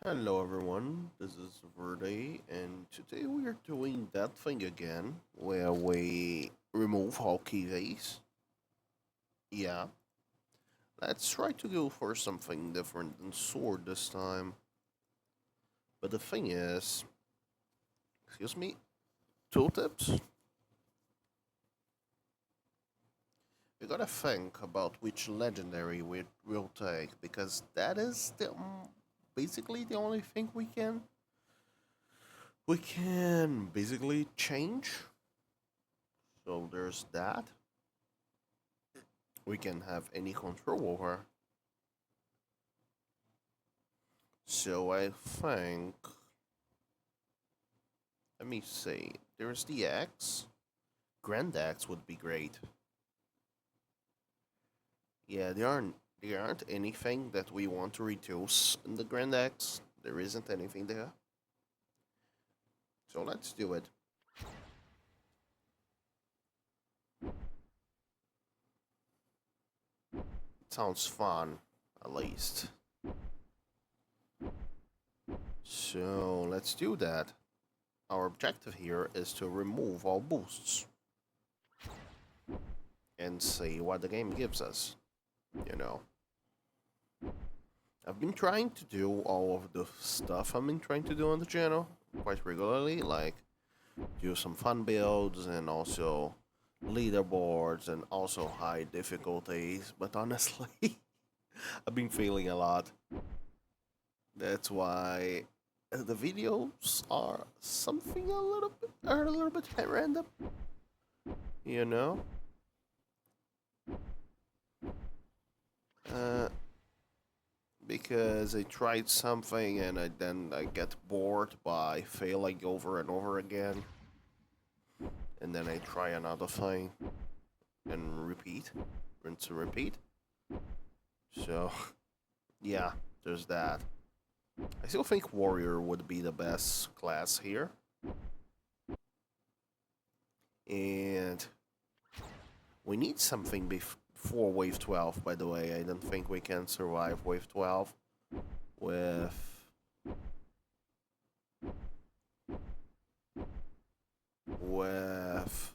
Hello everyone, this is Verde, and today we are doing that thing again, where we remove all keys. Yeah, let's try to go for something different than sword this time. But the thing is, excuse me, tooltips? We gotta think about which legendary we'll take, because that is basically the only thing we can basically change. So there's that. We can have any control over. So I think, let me see. There's the X. Grand X would be great. Yeah, there aren't anything that we want to reduce in the Grand X. There isn't anything there. So let's do it. Sounds fun, at least. So let's do that. Our objective here is to remove all boosts and see what the game gives us. You know, I've been trying to do all of the stuff I've been trying to do on the channel quite regularly, like do some fun builds and also leaderboards and also high difficulties. But honestly, I've been failing a lot. That's why the videos are something a little bit random, you know. Uh, because I tried something and I get bored by failing over and over again, and then I try another thing and repeat, rinse and repeat. So yeah, there's that. I still think warrior would be the best class here, and we need something before wave 12. By the way, I don't think we can survive wave 12 with with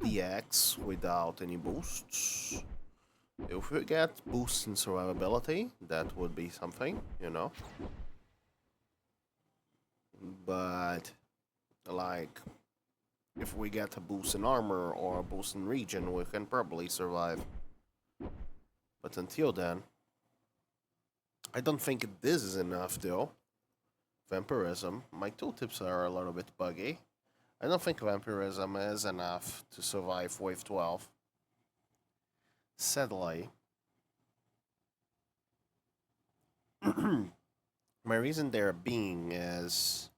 the X without any boosts. If we get boosts in survivability, that would be something, you know. But like, if we get a boost in armor or a boost in region, we can probably survive. But until then, I don't think this is enough though. Vampirism. My tooltips are a little bit buggy. I don't think vampirism is enough to survive wave 12. Sadly, my reason there being is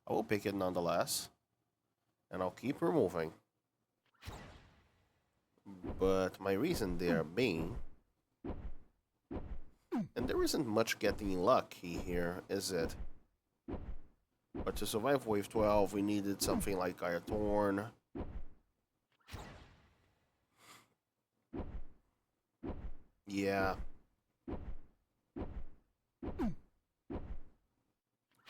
I will pick it nonetheless, and I'll keep removing. But my reason there being, and there isn't much getting lucky here, is it? But to survive wave 12, we needed something like Gaia Thorn. Yeah.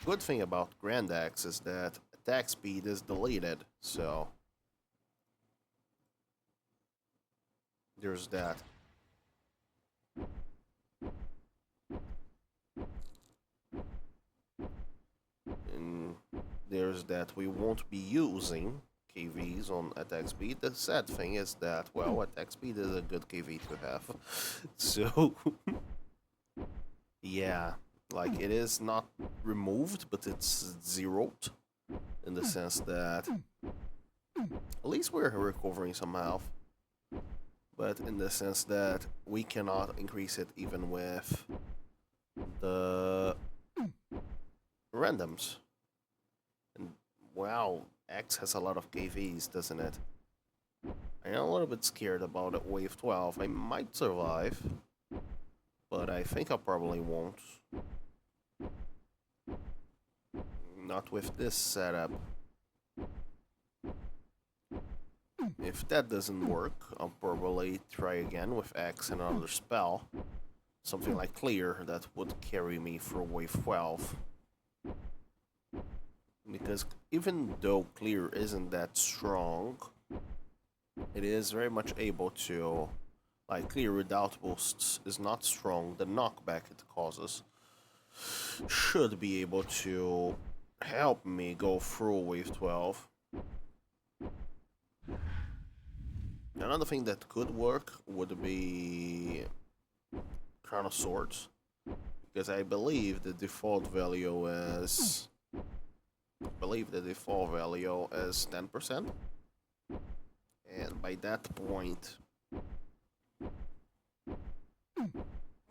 Good thing about Grand Axe is that attack speed is deleted, so there's that. And there's that we won't be using KVs on attack speed. The sad thing is that, well, attack speed is a good KV to have. So, yeah, like it is not removed, but it's zeroed in the sense that at least we're recovering some health. But in the sense that we cannot increase it even with the randoms. And wow, X has a lot of KVs, doesn't it? I'm a little bit scared about it, wave 12. I might survive, but I think I probably won't. Not with this setup. If that doesn't work, I'll probably try again with X and another spell. Something like Clear that would carry me for wave 12. because even though clear isn't that strong, it is very much able to, like, clear without boosts is not strong. The knockback it causes should be able to help me go through wave 12. Another thing that could work would be Crown of Swords, because I believe the default value is 10%, and by that point,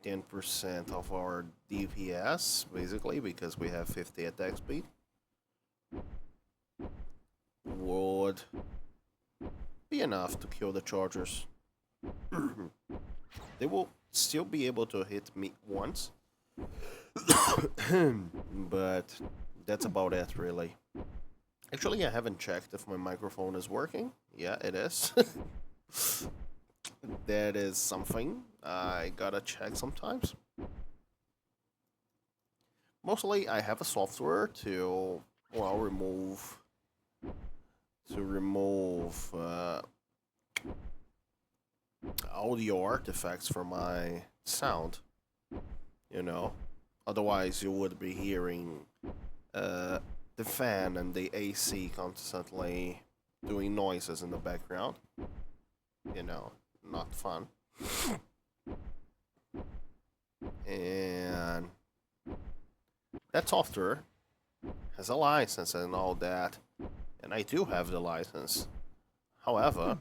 10% of our DPS, basically, because we have 50 attack speed, would be enough to kill the chargers. They will still be able to hit me once, but that's about it, really. Actually, I haven't checked if my microphone is working. Yeah, it is. That is something I gotta check sometimes. Mostly, I have a software to, well, remove audio artifacts from my sound. You know, otherwise you would be hearing the fan and the AC constantly doing noises in the background. You know, not fun. And that software has a license and all that, and I do have the license. However,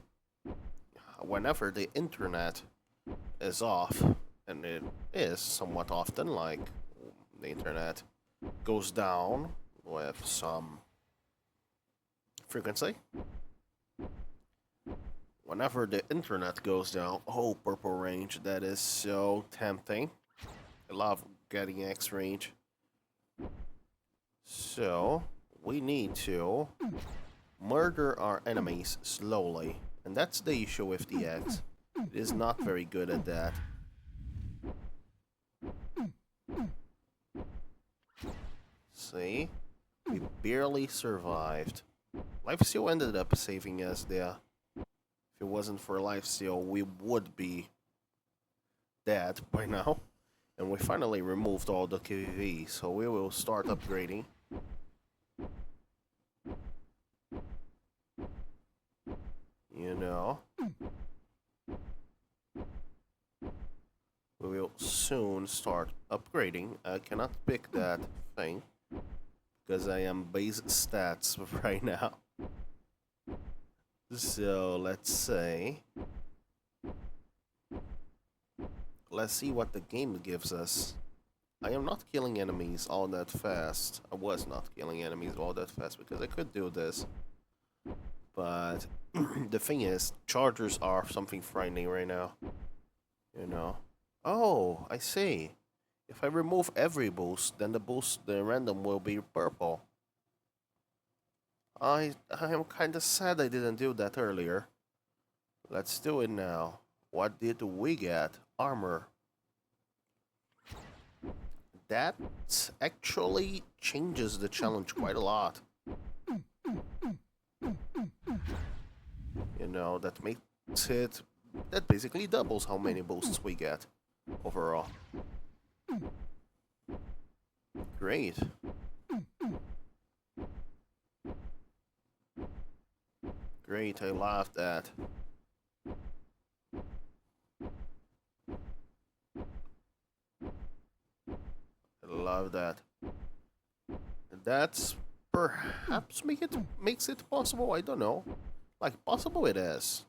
whenever the internet is off, and it is somewhat often, like the internet goes down with some frequency. Whenever the internet goes down, oh, purple range, that is so tempting. I love getting X range. So, we need to murder our enemies slowly. And that's the issue with the X. It is not very good at that. See? We barely survived. Lifesteal ended up saving us there. If it wasn't for Lifesteal, we would be dead by now. And we finally removed all the KV, so we will start upgrading. You know. We will soon start upgrading. I cannot pick that thing because I am base stats right now. So let's say, let's see what the game gives us. I am not killing enemies all that fast. I was not killing enemies all that fast because I could do this. But the thing is, chargers are something frightening right now. You know. Oh, I see. If I remove every boost, then the random will be purple. I am kinda sad I didn't do that earlier. Let's do it now. What did we get? Armor. That actually changes the challenge quite a lot. You know, that makes it... That basically doubles how many boosts we get overall. Great. Great, I love that. I love that. That's perhaps makes it possible, I don't know. Like, possible it is.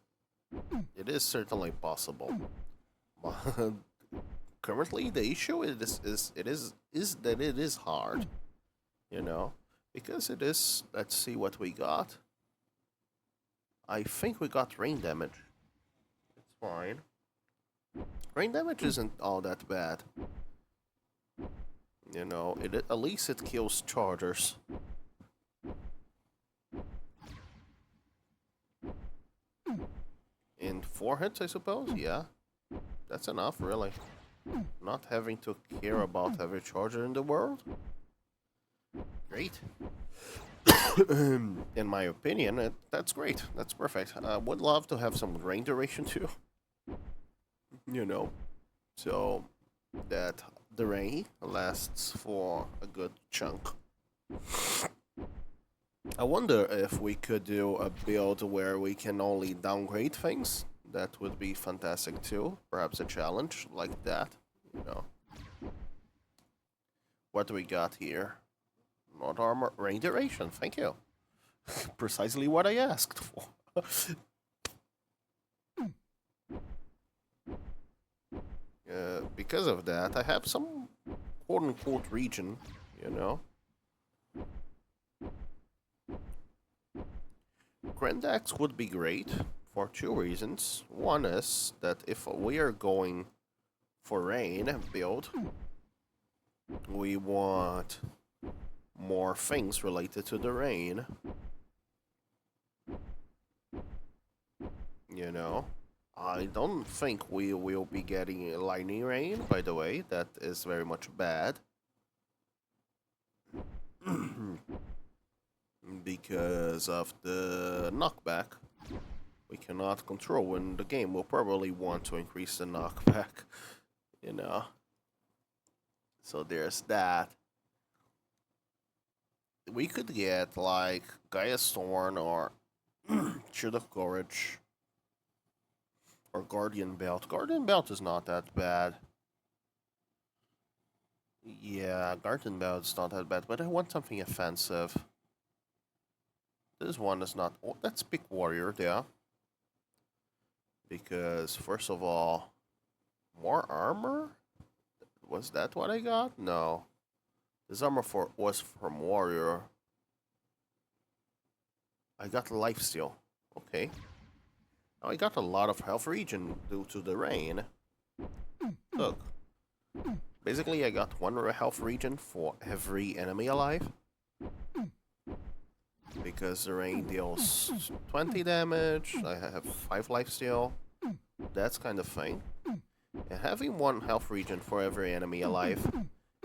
It is certainly possible. But currently the issue is that it is hard. You know? Because it is, let's see what we got. I think we got rain damage. It's fine. Rain damage isn't all that bad. You know, at least it kills chargers. In 4 hits, I suppose? Yeah. That's enough, really. Not having to care about every charger in the world. Great. In my opinion, that's great. That's perfect. I would love to have some rain duration too, you know, so that the rain lasts for a good chunk. I wonder if we could do a build where we can only downgrade things. That would be fantastic too. Perhaps a challenge like that, you know. What do we got here? Not armor, rain duration. Thank you. Precisely what I asked for. Because of that, I have some quote-unquote region, you know. Grandax would be great for two reasons. One is that if we are going for rain build, we want more things related to the rain. You know, I don't think we will be getting a lightning rain, by the way. That is very much bad. Because of the knockback. We cannot control, and the game will probably want to increase the knockback, you know. So there's that. We could get like Gaia's Thorn or Shield of Courage or Guardian Belt. Guardian Belt is not that bad. Yeah, Guardian Belt is not that bad, but I want something offensive. This one is not. Oh, let's pick Warrior, yeah. Because, first of all, more armor? Was that what I got? No. This armor was from Warrior. I got Lifesteal. Okay. Now I got a lot of health regen due to the rain. Look. Basically, I got one health regen for every enemy alive. Because the rain deals 20 damage, I have 5 lifesteal, that's kind of thing. And having one health regen for every enemy alive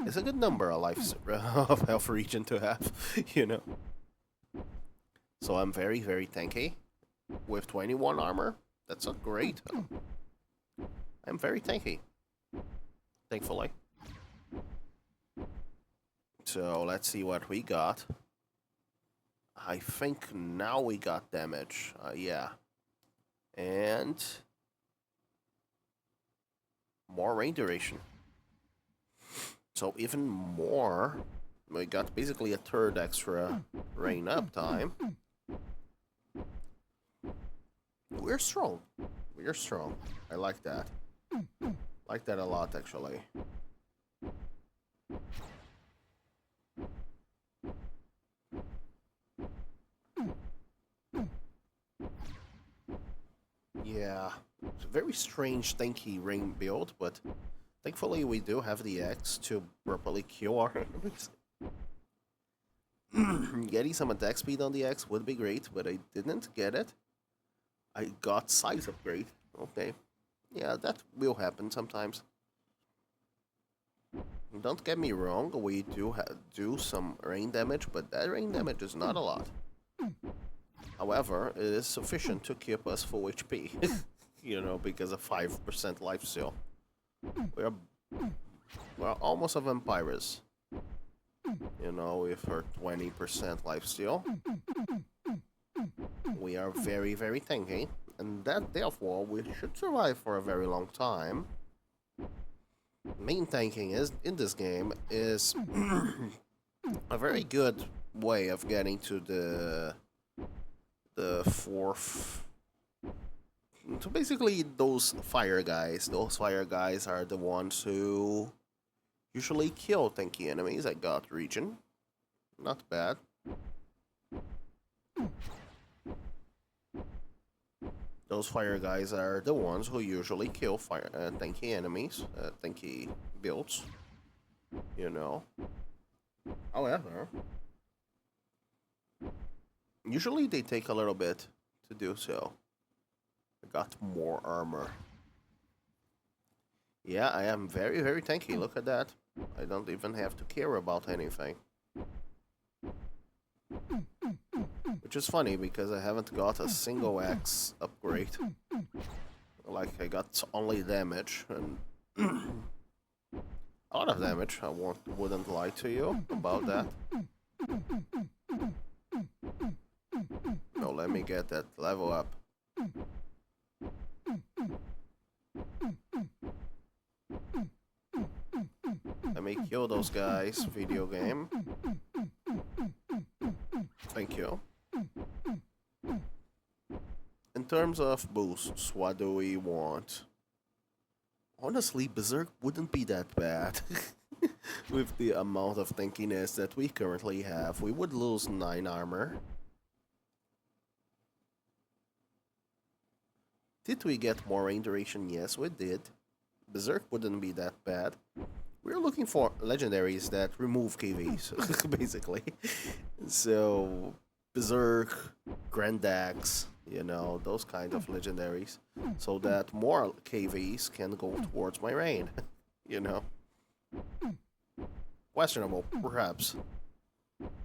is a good number of of health regen to have, you know. So I'm very, very tanky. With 21 armor, that's a great. I'm very tanky. Thankfully. So let's see what we got. I think now we got damage. Yeah. And more rain duration. So even more. We got basically a third extra rain uptime. We're strong. We're strong. I like that. Like that a lot, actually. Yeah, it's a very strange, tanky rain build, but thankfully we do have the X to properly kill our enemies. Getting some attack speed on the X would be great, but I didn't get it. I got size upgrade. Okay. Yeah, that will happen sometimes. Don't get me wrong, we do some rain damage, but that rain damage is not a lot. However, it is sufficient to keep us full HP, you know, because of 5% life steal. We're almost a vampires, you know, with her 20% life steal. We are very, very tanky, and that therefore we should survive for a very long time. Main tanking is in this game is a very good way of getting to the fourth. So basically, those fire guys are the ones who usually kill tanky enemies. I got region, not bad. Those fire guys are the ones who usually kill tanky enemies, tanky builds, you know. However, usually they take a little bit to do so. I got more armor. Yeah, I am very, very tanky. Look at that. I don't even have to care about anything. which is funny because I haven't got a single X upgrade. Like, I got only damage, and a lot of damage. I wouldn't lie to you about that. No, let me get that level up. Let me kill those guys, video game. Thank you. In terms of boosts, what do we want? Honestly, Berserk wouldn't be that bad. With the amount of tankiness that we currently have, we would lose 9 armor. Did we get more rain duration? Yes, we did. Berserk wouldn't be that bad. We're looking for legendaries that remove KVs, basically. So, Berserk, Grandax, you know, those kind of legendaries. So that more KVs can go towards my rain, you know. Questionable, perhaps.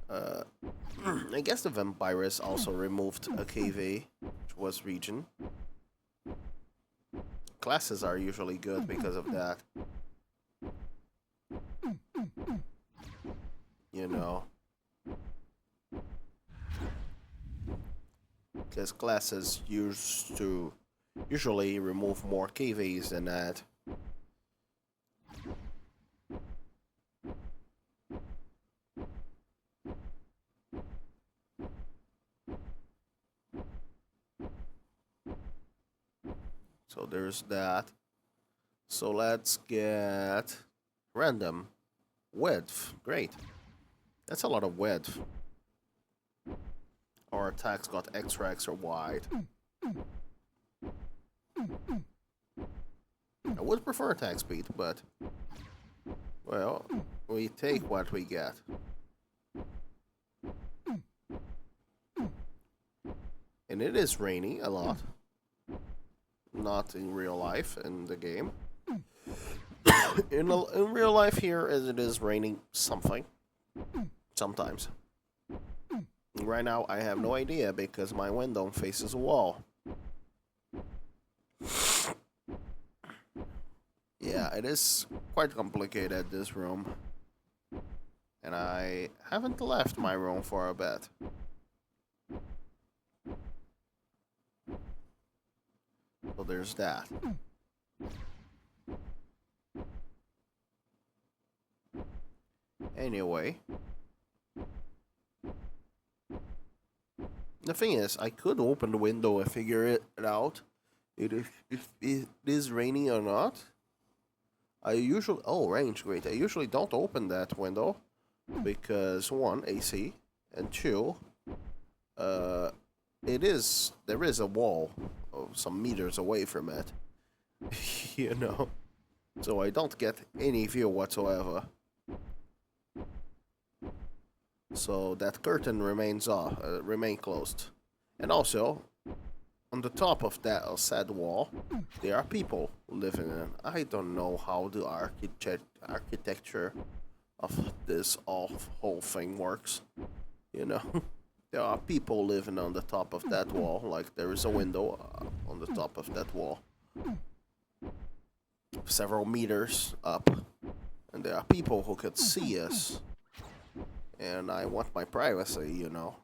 I guess the Vampirus also removed a KV, which was Regen. Classes are usually good because of that. You know. Because classes used to usually remove more KVs than that. So there's that. So let's get random width. Great. That's a lot of width. Our attacks got extra wide. I would prefer attack speed, but well, we take what we get. And it is rainy a lot. Not in real life in the game. In real life here, as it is raining something. Sometimes. Right now, I have no idea because my window faces a wall. Yeah, it is quite complicated, this room. And I haven't left my room for a bit. So there's that. Anyway. The thing is, I could open the window and figure it out. If it is raining or not. I usually... Oh, range, great. I usually don't open that window. Because, 1, AC. And 2, there is a wall some meters away from it. You know? So I don't get any view whatsoever. So that curtain remains closed. And also, on the top of that said wall, there are people living in. I don't know how the architecture of this whole thing works. You know? There are people living on the top of that wall, like there is a window on the top of that wall. Several meters up. And there are people who could see us. And I want my privacy, you know.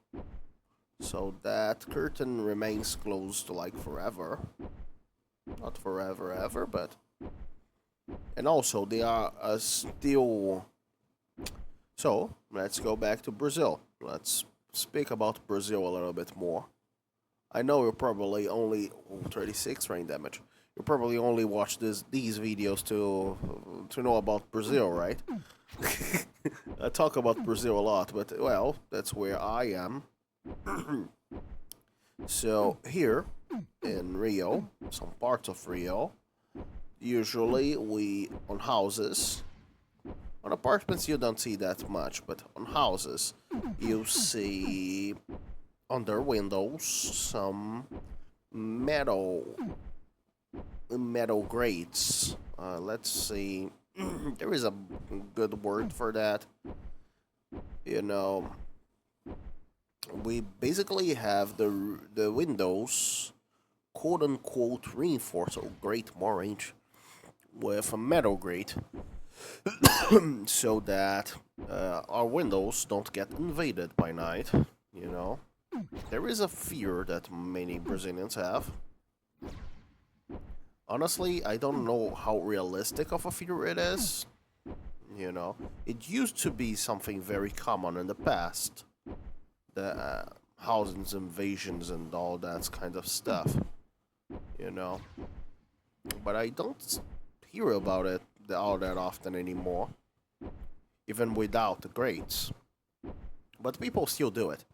So that curtain remains closed like forever. Not forever ever, but... And also, they are still... So, let's go back to Brazil. Let's speak about Brazil a little bit more. I know you probably only... 36 rain damage. You probably only watch these videos to know about Brazil, right? I talk about Brazil a lot, but, well, that's where I am. So, here in Rio, some parts of Rio, usually on houses, on apartments you don't see that much, but on houses you see under windows some metal grates. Let's see. There is a good word for that. You know, we basically have the windows quote unquote reinforced or grate more range with a metal grate so that our windows don't get invaded by night. You know, there is a fear that many Brazilians have. Honestly, I don't know how realistic of a fear it is. You know, it used to be something very common in the past. The houses invasions and all that kind of stuff. You know, but I don't hear about it all that often anymore, even without the grades. But people still do it.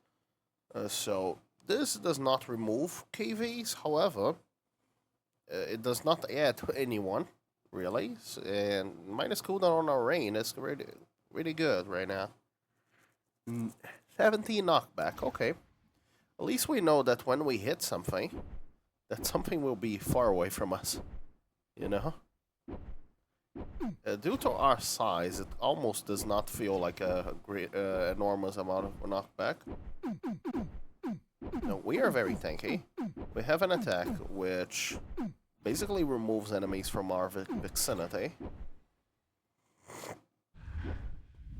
So this does not remove KVs, however, it does not add to anyone, really. And minus cooldown on our rain is really, really good right now. 17 knockback, okay. At least we know that when we hit something, that something will be far away from us. You know? Due to our size, it almost does not feel like a great, enormous amount of knockback. No, we are very tanky. We have an attack which basically removes enemies from our vicinity.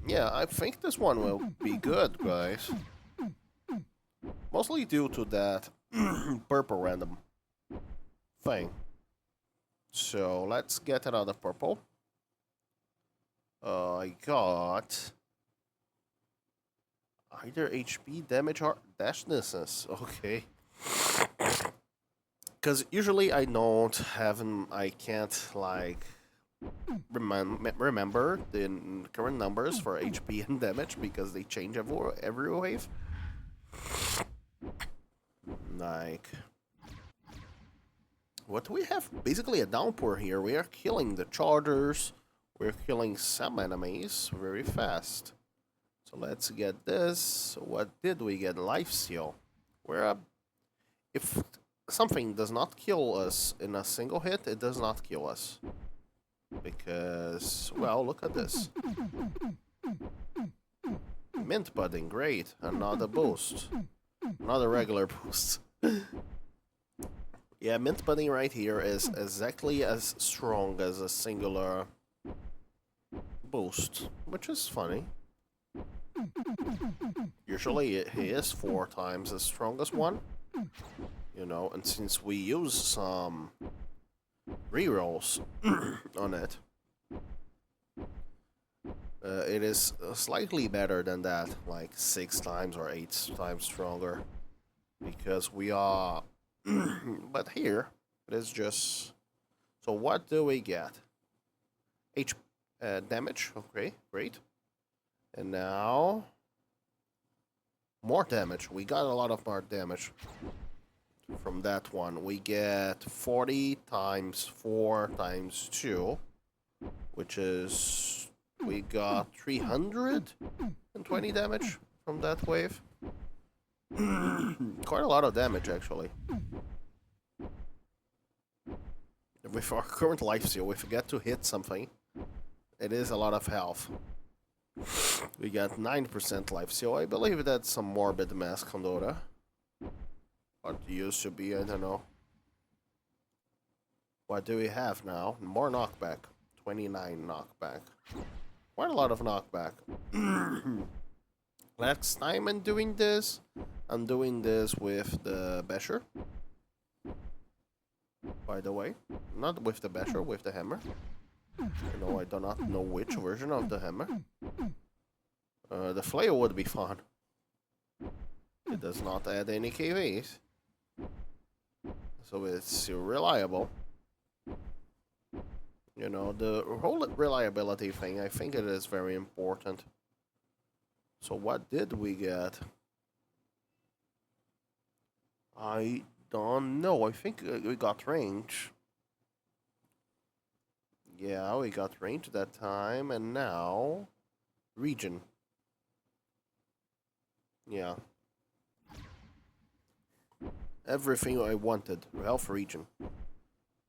Yeah, I think this one will be good, guys. Mostly due to that purple random thing. So let's get another purple. I got either HP, damage, or dash distance. Okay. Because usually I don't have I can't like remember the current numbers for HP and damage because they change every wave. Like, what do we have? Basically a downpour here. We are killing the chargers. We're killing some enemies very fast. So let's get this. What did we get? Life steal. Where if something does not kill us in a single hit, it does not kill us. Because, well, look at this. Mint budding, great. Another boost. Another regular boost. Yeah, mint budding right here is exactly as strong as a singular boost, which is funny. Usually he is 4 times as strong as one. You know, and since we use some rerolls on it, it is slightly better than that, like 6 times or 8 times stronger. Because we are... but here, it is just... So what do we get? Damage, okay, great. And now... more damage. We got a lot of more damage from that one. We get 40 times 4 times 2, which is... we got 320 damage from that wave. Quite a lot of damage, actually. With our current life steal, we forget to hit something. It is a lot of health. We got 9% life steal. I believe that's some morbid mass Condora. What used to be, I don't know. What do we have now? More knockback. 29 knockback. Quite a lot of knockback. Last time I'm doing this with the Basher. By the way. Not with the Basher, with the hammer. I do not know which version of the hammer. The flail would be fun. It does not add any KVs. So it's reliable. You know, the whole reliability thing, I think it is very important. So what did we get? I don't know. I think we got range. Yeah, we got range that time, and now... region. Yeah. Everything I wanted. Health region.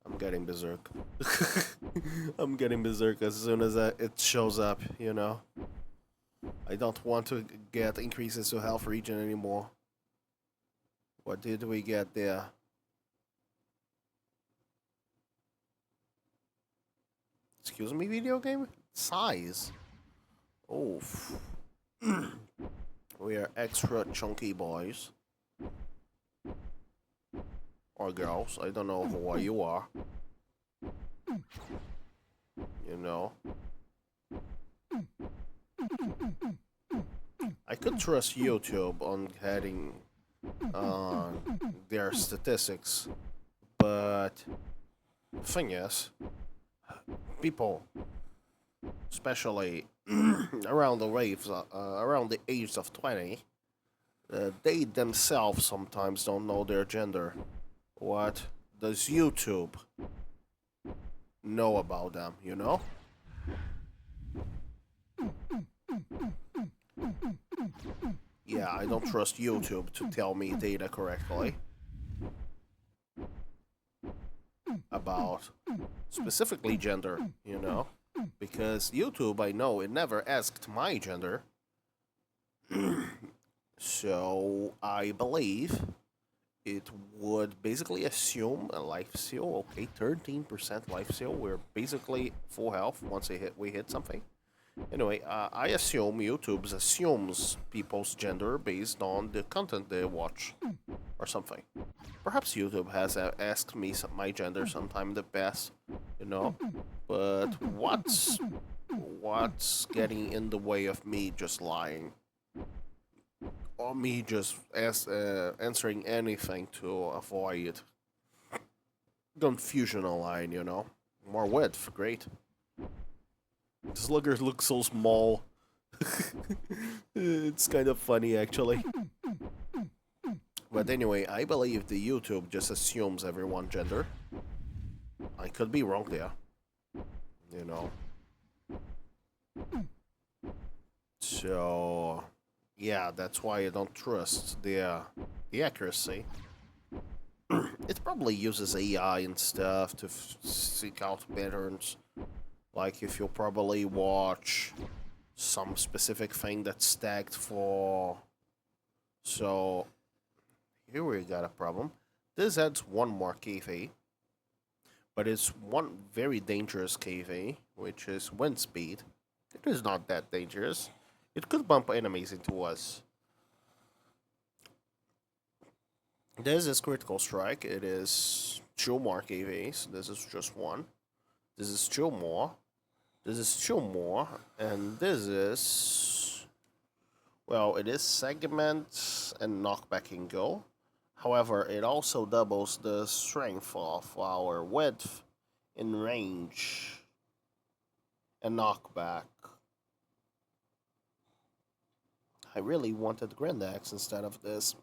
I'm getting berserk. I'm getting berserk as soon as it shows up, you know? I don't want to get increases to health regen anymore. What did we get there? Excuse me, video game? Size. Oh. We are extra chunky boys. Or girls. I don't know who you are. You know. I could trust YouTube on getting their statistics, but the thing is, people, especially around the waves, around the age of 20, they themselves sometimes don't know their gender. What does YouTube know about them, you know? Yeah, I don't trust YouTube to tell me data correctly about specifically gender, you know? Because YouTube, I know, it never asked my gender. So I believe it would basically assume a life steal. Okay, 13% life steal. We're basically full health once we hit something. Anyway, I assume YouTube assumes people's gender based on the content they watch or something. Perhaps YouTube has asked me my gender sometime in the past, you know, but what's getting in the way of me just lying? Or me just answering anything to avoid confusion online, you know? More width, great. Sluggers look so small. It's kind of funny, actually. But anyway, I believe the YouTube just assumes everyone gender. I could be wrong there. You know. So, yeah, that's why I don't trust the accuracy. It probably uses AI and stuff to seek out patterns. Like if you'll probably watch some specific thing that's tagged for. So here we got a problem. This adds one more KV, but it's one very dangerous KV, which is wind speed. It is not that dangerous. It could bump enemies into us. This is critical strike. It is two more KVs. This is just one. This is two more. This is two more. And this is... Well, it is segment and knockback and go. However, it also doubles the strength of our width in range and knockback. I really wanted Grandax instead of this.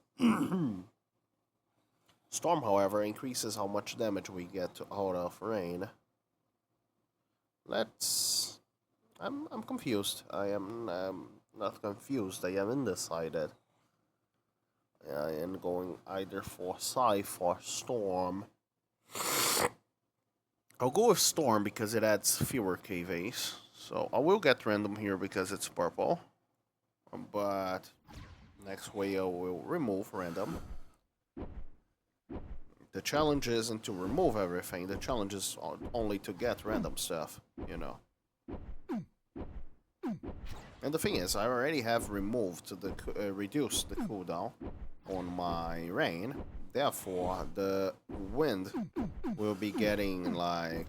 Storm, however, increases how much damage we get out of rain. Let's... I'm confused. I am not confused. I am undecided. I am going either for Scythe or Storm. I'll go with Storm because it adds fewer KVs. So I will get random here because it's purple. But next way I will remove random. The challenge isn't to remove everything. The challenge is only to get random stuff, you know. And the thing is, I already have removed the reduced the cooldown on my rain. Therefore, the wind will be getting like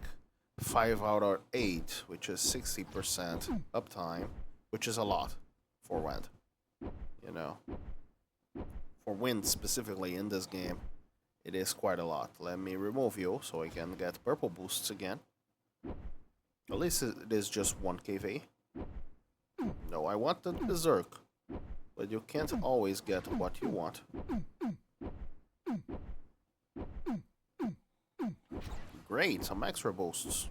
5 out of 8, which is 60% uptime, which is a lot for wind. You know, for wind specifically in this game, it is quite a lot. Let me remove you so I can get purple boosts again. At least it is just 1 KV. No, I want the Berserk. But you can't always get what you want. Great, some extra boosts.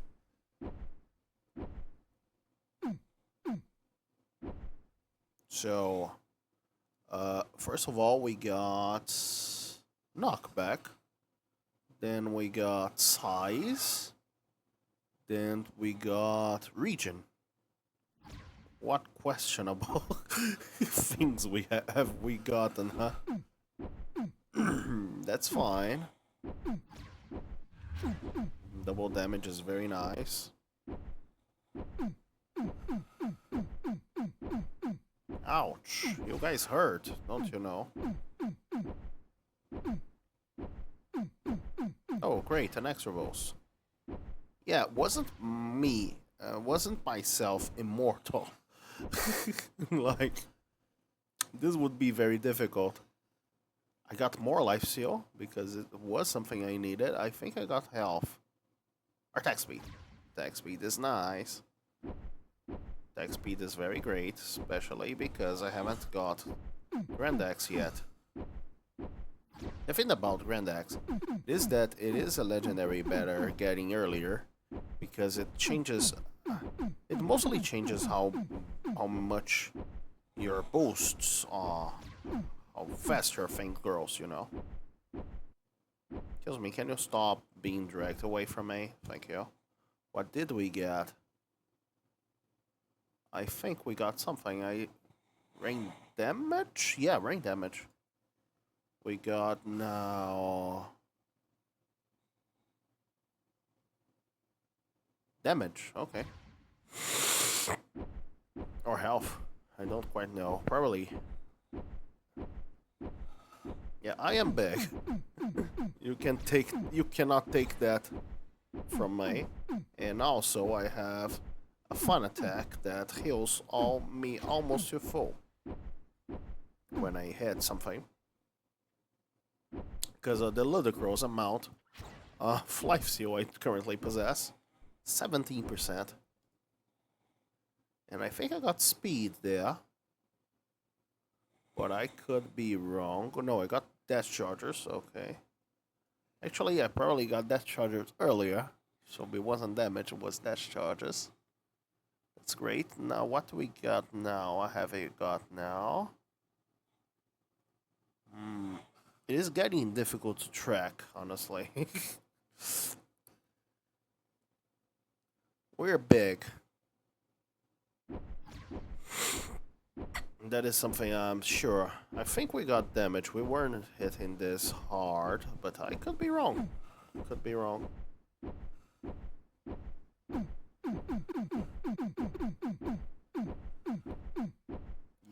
So, first of all, we got knockback. Then we got size. Then we got region. What questionable things have we gotten, huh? That's fine. Double damage is very nice. Ouch. You guys hurt, don't you know? Oh, great, an extra boss. Yeah, it wasn't me. Wasn't myself immortal. Like, this would be very difficult. I got more life seal because it was something I needed. I think I got health. Attack speed. Attack speed is nice. Attack speed is very great, especially because I haven't got Grand Axe yet. The thing about Grand Axe is that it is a legendary better getting earlier because it changes. It mostly changes how much your boosts are, how fast your thing grows, you know. Excuse me, can you stop being dragged away from me? Thank you. What did we get? I think we got something. Rain damage? Yeah, rain damage. We got now damage. Okay. Or health. I don't quite know. Probably. Yeah, I am big. You cannot take that from me. And also I have a fun attack that heals me almost to full when I hit something. Because of the ludicrous amount of life seal I currently possess. 17%. And I think I got speed there. But I could be wrong. Oh, no, I got dash chargers. Okay. Actually, I probably got dash chargers earlier. So it wasn't damage, it was dash charges. That's great. Now, what do we got now? I have got now. It is getting difficult to track, honestly. We're big. That is something I'm sure. I think we got damage. We weren't hitting this hard, but I could be wrong. Could be wrong.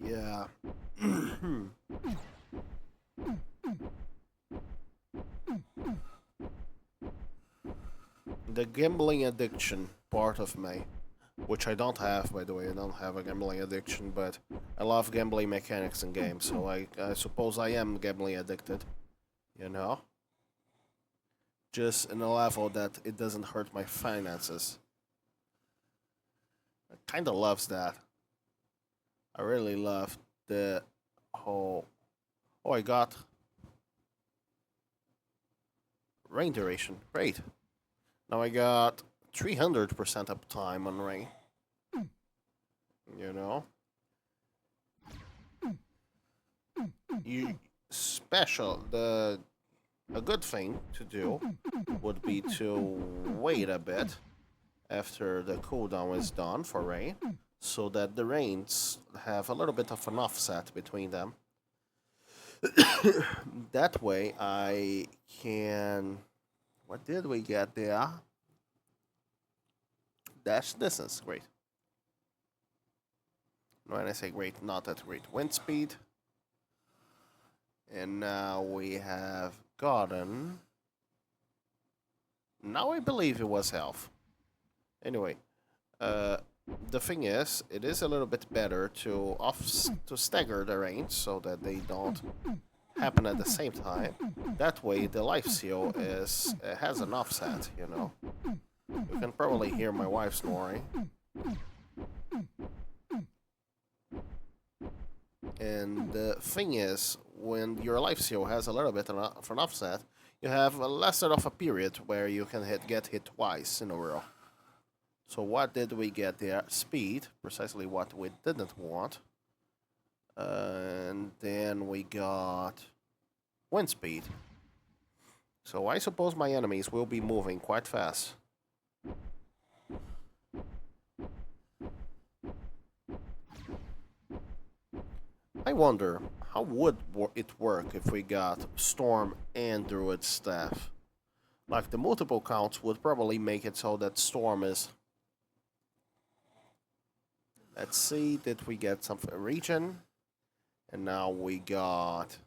Yeah. The gambling addiction part of me, which I don't have, by the way. I don't have a gambling addiction, but I love gambling mechanics in games, so I suppose I am gambling addicted, you know? Just in a level that it doesn't hurt my finances. I kinda loves that. I really love the whole... Oh, I got... rain duration. Great. Now I got 300% uptime on rain. You know? A good thing to do would be to wait a bit after the cooldown is done for rain, so that the rains have a little bit of an offset between them. That way I can... What did we get there? Dash distance, great. When I say great, not that great. Wind speed. And now we have gotten... Now I believe it was health. Anyway, the thing is, it is a little bit better to stagger the range so that they don't happen at the same time. That way, the life seal has an offset. You know, you can probably hear my wife snoring. And the thing is, when your life seal has a little bit of an offset, you have a lesser of a period where you can get hit twice in a row. So what did we get there? Speed, precisely what we didn't want. And then we got wind speed. So I suppose my enemies will be moving quite fast. I wonder, how would it work if we got Storm and Druid staff? Like, the multiple counts would probably make it so that Storm is... Let's see, did we get some region? And now we got...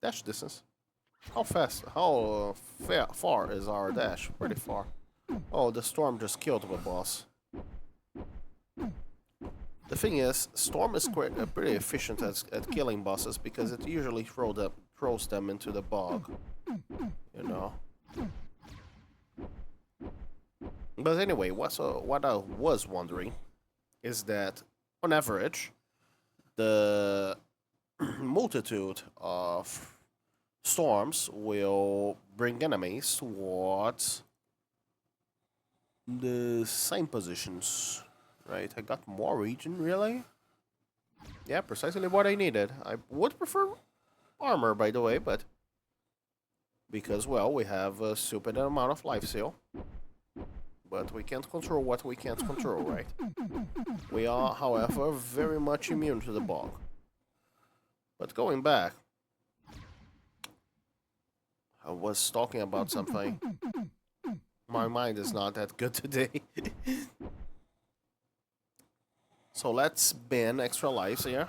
Dash distance. How fast, how far is our dash? Pretty far. Oh, the Storm just killed the boss. The thing is, Storm is quite, pretty efficient at killing bosses because it usually throws them into the bog. You know? But anyway, what I was wondering is that, on average, the multitude of storms will bring enemies towards the same positions. Right, I got more region, really? Yeah, precisely what I needed. I would prefer armor, by the way, but... Because, well, we have a stupid amount of life seal. But we can't control what we can't control, right? We are, however, very much immune to the bog. But going back... I was talking about something. My mind is not that good today. So let's ban extra lives here.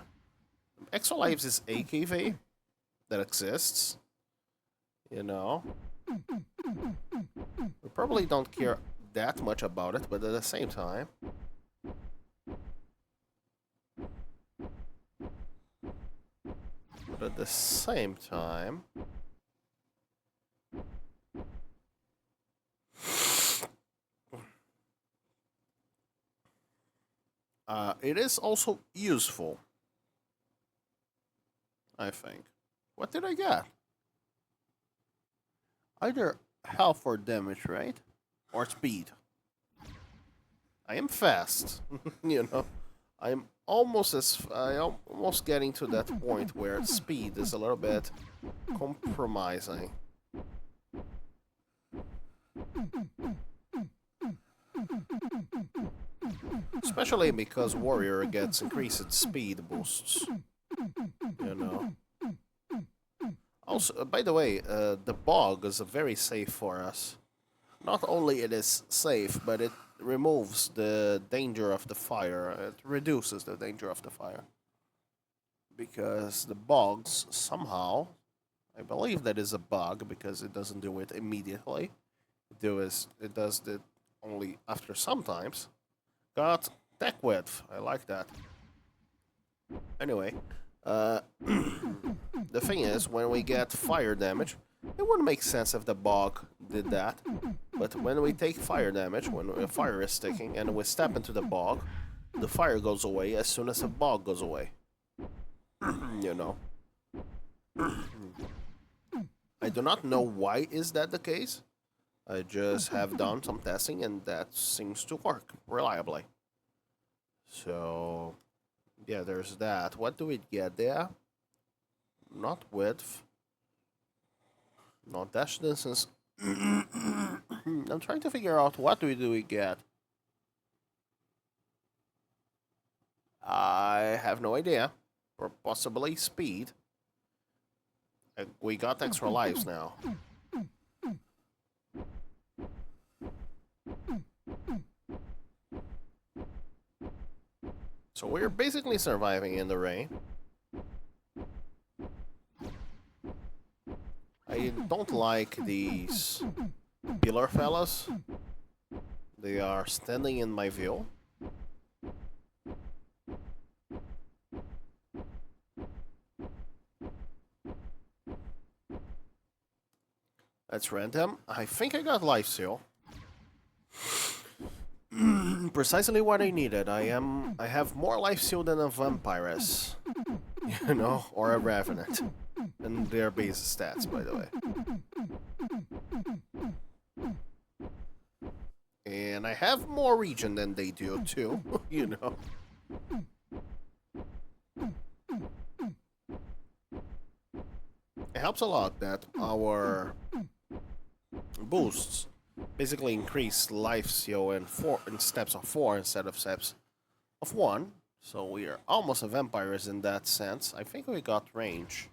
Extra lives is a KV that exists. You know. We probably don't care that much about it, but at the same time... it is also useful, I think. What did I get? Either health or damage, right? Or speed. I am fast, you know. I am almost getting to that point where speed is a little bit compromising. Especially because Warrior gets increased speed boosts. You know. Also, by the way, the bog is very safe for us. Not only it is safe, but it removes the danger of the fire. It reduces the danger of the fire. Because the bogs, somehow, I believe that is a bug because it doesn't do it immediately. It does it only after sometimes. Got tech width. I like that. Anyway, the thing is, when we get fire damage, it wouldn't make sense if the bog did that. But when we take fire damage, when a fire is sticking, and we step into the bog, the fire goes away as soon as the bog goes away. You know. I do not know why is that the case. I just have done some testing and that seems to work reliably. So, yeah, there's that. What do we get there? Not width. Not dash distance. I'm trying to figure out what do we get. I have no idea. Or possibly speed. We got extra lives now. So we're basically surviving in the rain. I don't like these pillar fellas. They are standing in my view. That's random. I think I got life seal. Precisely what I needed. I have more life seal than a vampiress. You know, or a revenant. And their base stats, by the way. And I have more region than they do, too. You know. It helps a lot that our boosts basically increase life seal in steps of 4 instead of steps of 1. So we are almost a vampires in that sense. I think we got range.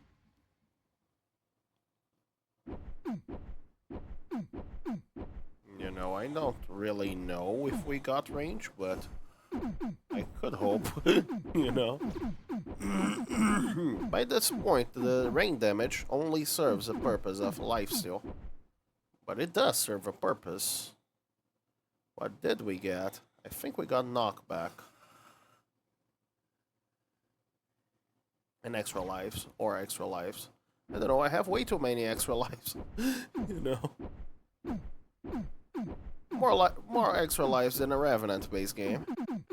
You know, I don't really know if we got range, but I could hope, you know. By this point, the rain damage only serves the purpose of lifesteal. But it does serve a purpose. What did we get? I think we got knockback. And extra lives, or extra lives. I don't know, I have way too many extra lives, you know. More extra lives than a Revenant base game.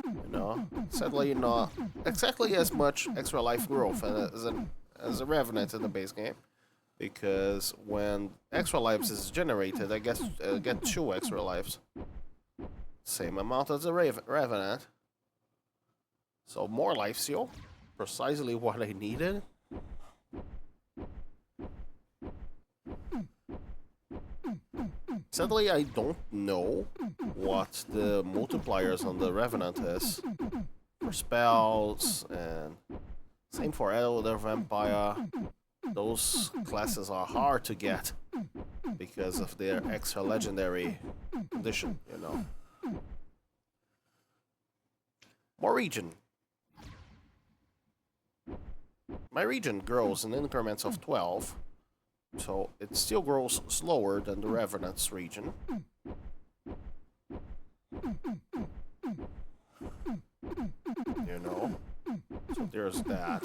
You know, sadly not exactly as much extra life growth as a Revenant in the base game, because when extra lives is generated, I guess get 2 extra lives, same amount as a Revenant. So more life steal, precisely what I needed. Sadly, I don't know what the multipliers on the Revenant is for spells, and same for Elder Vampire. Those classes are hard to get because of their extra legendary condition, you know. More region. My region grows in increments of 12. So it still grows slower than the Revenant's region. You know? So there's that.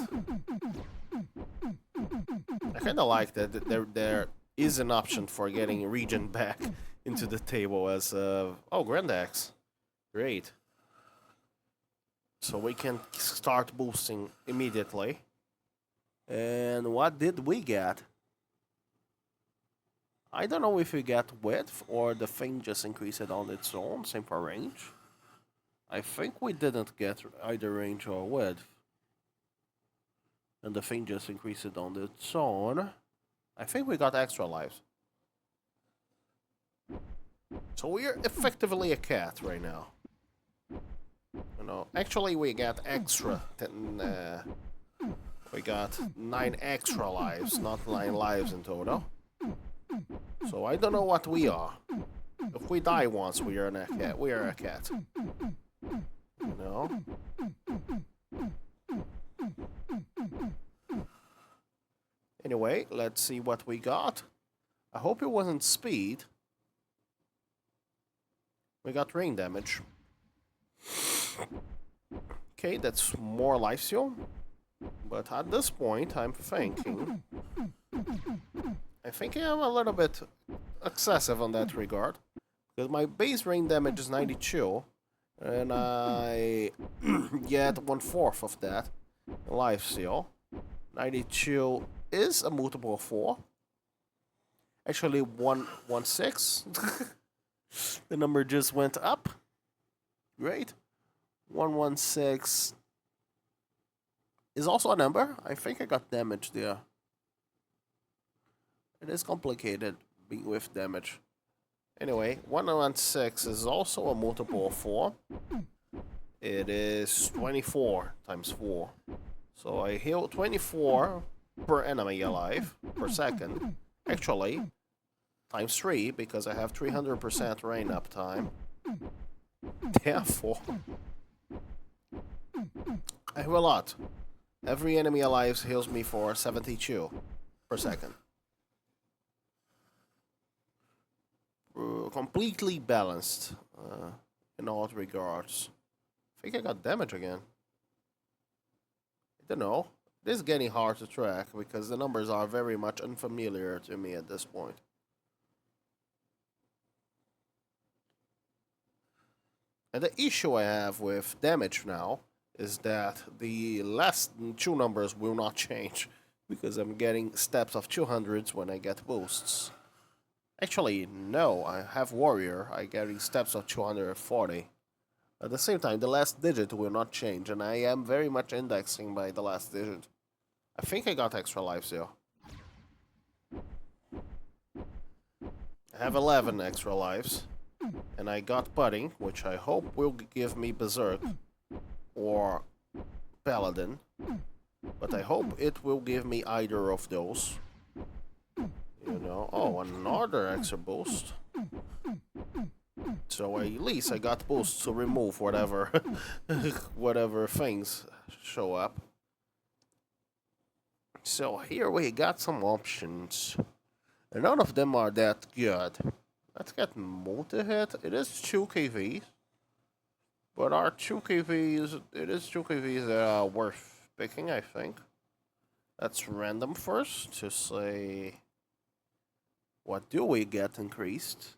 I kinda like that there is an option for getting region back into the table as oh, Grandax. Great. So we can start boosting immediately. And what did we get? I don't know if we get width or the thing just increased it on its own, same for range. I think we didn't get either range or width. And the thing just increased it on its own. I think we got extra lives. So we are effectively a cat right now. You know, actually we got extra. We got 9 extra lives, not 9 lives in total. So I don't know what we are. If we die once, we are a cat. We are a cat. You know? Anyway, let's see what we got. I hope it wasn't speed. We got rain damage. Okay, that's more life steal. But at this point, I'm thinking... I think I'm a little bit excessive on that regard. Because my base rain damage is 92. And I get 1/4 of that life steal. 92 is a multiple of 4. Actually, 116. The number just went up. Great. 116 is also a number. I think I got damage there. It is complicated with damage. Anyway, 116 is also a multiple of 4. It is 24 times 4. So I heal 24 per enemy alive per second. Actually, times 3 because I have 300% rain uptime. Therefore, I have a lot. Every enemy alive heals me for 72 per second. Completely balanced in all regards. I think I got damage again. I don't know. It is getting hard to track because the numbers are very much unfamiliar to me at this point. And the issue I have with damage now is that the last 2 numbers will not change because I'm getting steps of 200s when I get boosts. Actually, no, I have Warrior. I'm getting steps of 240. At the same time, the last digit will not change, and I am very much indexing by the last digit. I think I got extra lives here. I have 11 extra lives, and I got Pudding, which I hope will give me Berserk. or Paladin, but I hope it will give me either of those. You know, oh, another extra boost. So at least I got boosts to remove whatever, whatever things show up. So here we got some options. And none of them are that good. Let's get multi-hit. It is 2 KVs. But our 2 KVs, it is 2 KVs that are worth picking, I think. Let's random first to say, what do we get increased?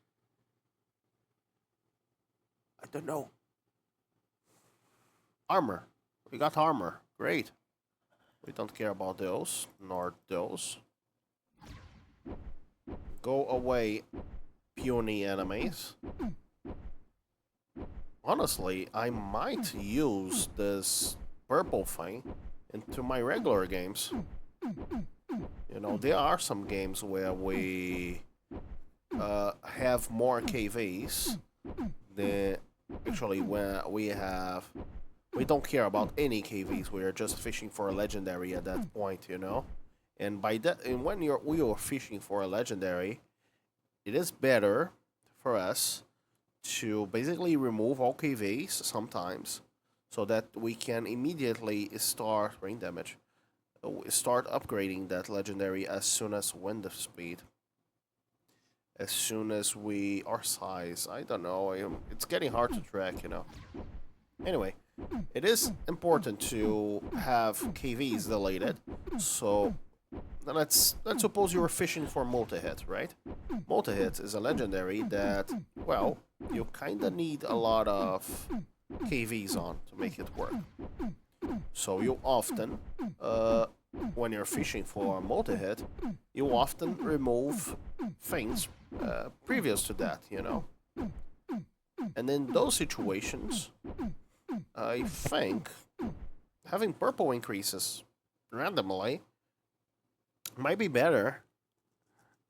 I don't know. Armor. We got armor. Great. We don't care about those, nor those. Go away, puny enemies. Honestly, I might use this purple thing into my regular games. You know, there are some games where we have more KVs than actually when we don't care about any KVs. We are just fishing for a legendary at that point, you know. And by that, and when we are fishing for a legendary, it is better for us to basically remove all KVs sometimes, so that we can immediately start rain damage, start upgrading that legendary as soon as wind speed. As soon as our size, I don't know, it's getting hard to track, you know. Anyway, it is important to have KVs deleted, so let's suppose you're fishing for multi-hit, right? Multi-hit is a legendary that, well, you kinda need a lot of KVs on to make it work. So you often, when you're fishing for multi-hit, you often remove things previous to that, you know? And in those situations, I think having purple increases randomly might be better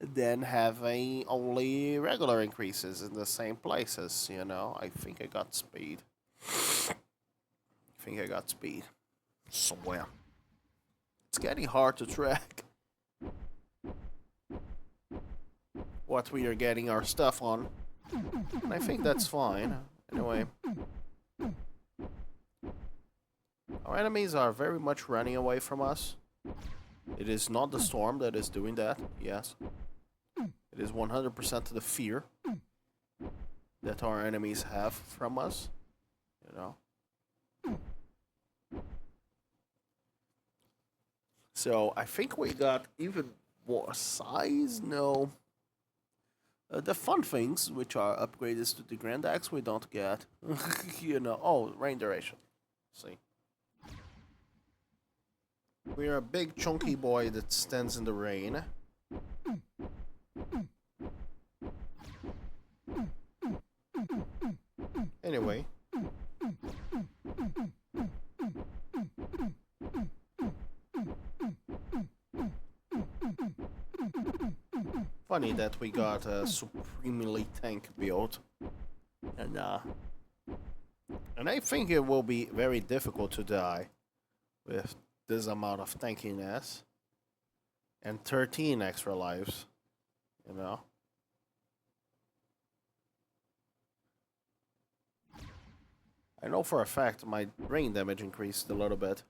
than having only regular increases in the same places, you know? I think I got speed. Somewhere. It's getting hard to track what we are getting our stuff on. And I think that's fine. Anyway. Our enemies are very much running away from us. It is not the storm that is doing that, yes. It is 100% the fear that our enemies have from us, you know. So I think we got even more size. No. The fun things, which are upgrades to the Grand Axe, we don't get. You know. Oh, rain duration. See. We're a big chunky boy that stands in the rain. Anyway. Funny that we got a supremely tank build. And I think it will be very difficult to die with this amount of tankiness and 13 extra lives, you know. I know for a fact my rain damage increased a little bit.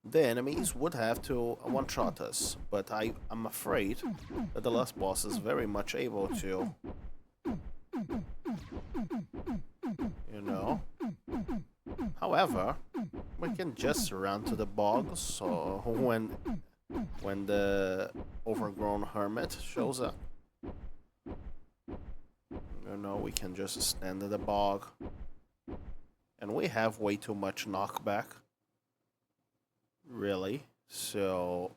The enemies would have to one-shot us, but I'm afraid that the last boss is very much able to, you know. However, we can just run to the bog, so when the overgrown hermit shows up, you know, we can just stand in the bog. And we have way too much knockback. Really? So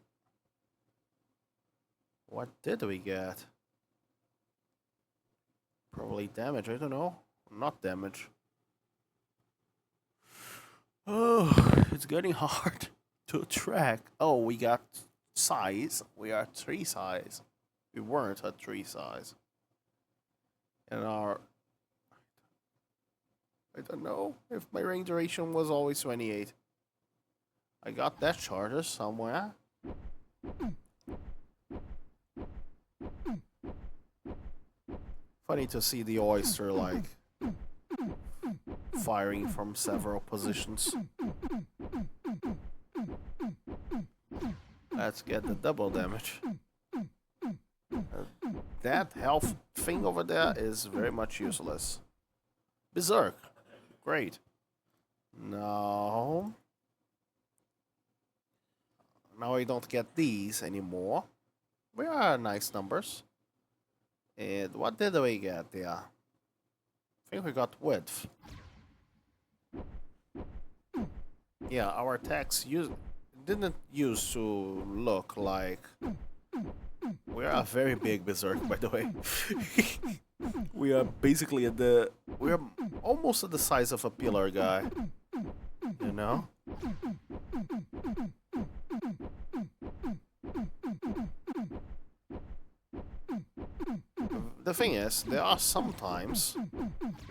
what did we get? Probably damage, I don't know. Not damage. Oh, it's getting hard to track. Oh, we got size. We are 3 size. We weren't at 3 size. And our I don't know if my ring duration was always 28. I got that charger somewhere. Funny to see the oyster like firing from several positions. Let's get the double damage. That health thing over there is very much useless. Berserk. Great. No. Now I don't get these anymore. We are nice numbers. And what did we get there? I think we got width. Yeah, our attacks didn't used to look like... We are a very big berserk, by the way. We are basically we are almost at the size of a pillar guy. You know? The thing is, there are some times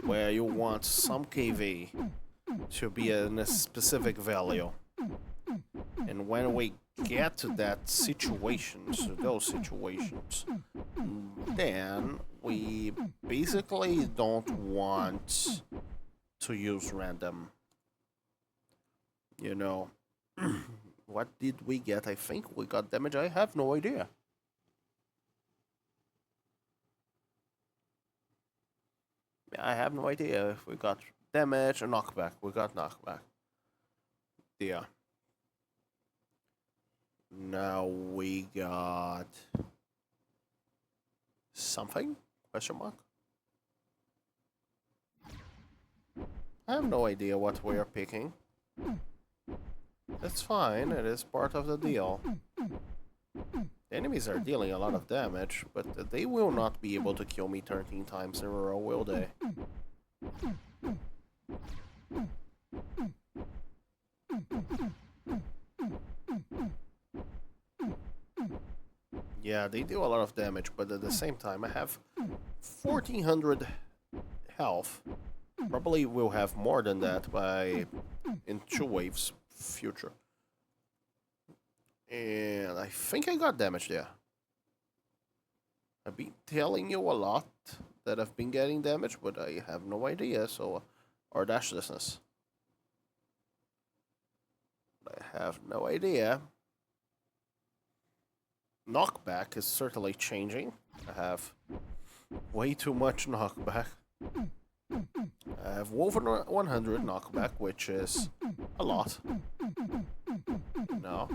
where you want some KV to be in a specific value. And when we get to that those situations, then we basically don't want to use random. You know, what did we get? I think we got damage. I have no idea. I have no idea if we got damage or knockback. We got knockback. Yeah. Now we got something? Question mark? I have no idea what we are picking. That's fine, it is part of the deal. The enemies are dealing a lot of damage, but they will not be able to kill me 13 times in a row, will they? Yeah, they do a lot of damage, but at the same time, I have 1400 health. Probably will have more than that in 2 waves future. And I think I got damage there. I've been telling you a lot that I've been getting damage, but I have no idea, so... Or dash distance. I have no idea. Knockback is certainly changing. I have way too much knockback. I have over 100 knockback, which is a lot. No.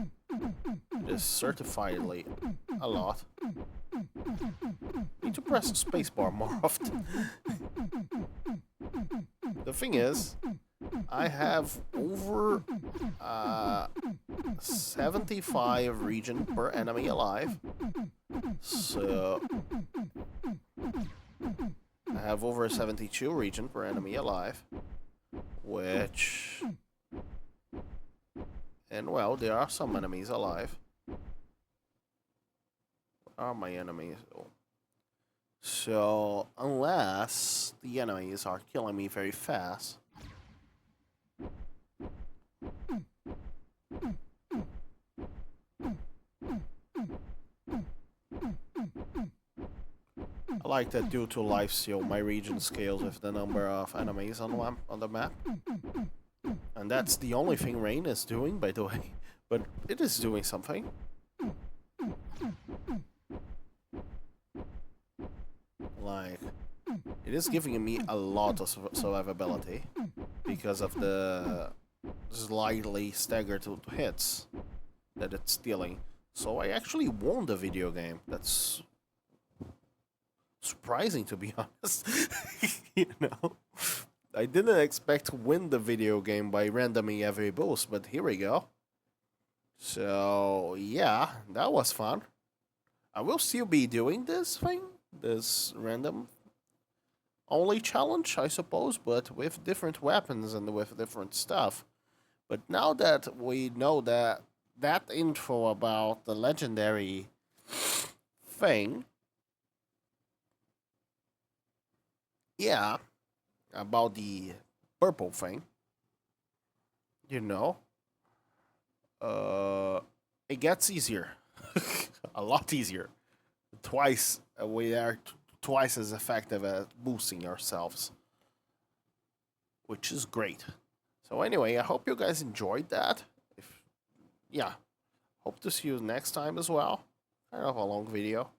It is certifiedly a lot. Need to press the spacebar more often. The thing is, I have over 75 regen per enemy alive. So I have over 72 regen per enemy alive, which... And well, there are some enemies alive. What are my enemies? Oh. So, unless the enemies are killing me very fast... I like that due to lifesteal, my region scales with the number of enemies on the map. And that's the only thing rain is doing, by the way. But it is doing something. Like, it is giving me a lot of survivability because of the slightly staggered hits that it's dealing. So I actually won the video game. That's surprising, to be honest. You know, I didn't expect to win the video game by randoming every boost, but here we go. So yeah, that was fun. I will still be doing this thing, this random only challenge, I suppose, but with different weapons and with different stuff. But now that we know that info about the legendary thing, yeah, about the purple thing, you know, it gets easier, a lot easier. Twice we are twice as effective at boosting ourselves, which is great. So anyway, I hope you guys enjoyed that. If yeah, hope to see you next time as well. Kind of a long video.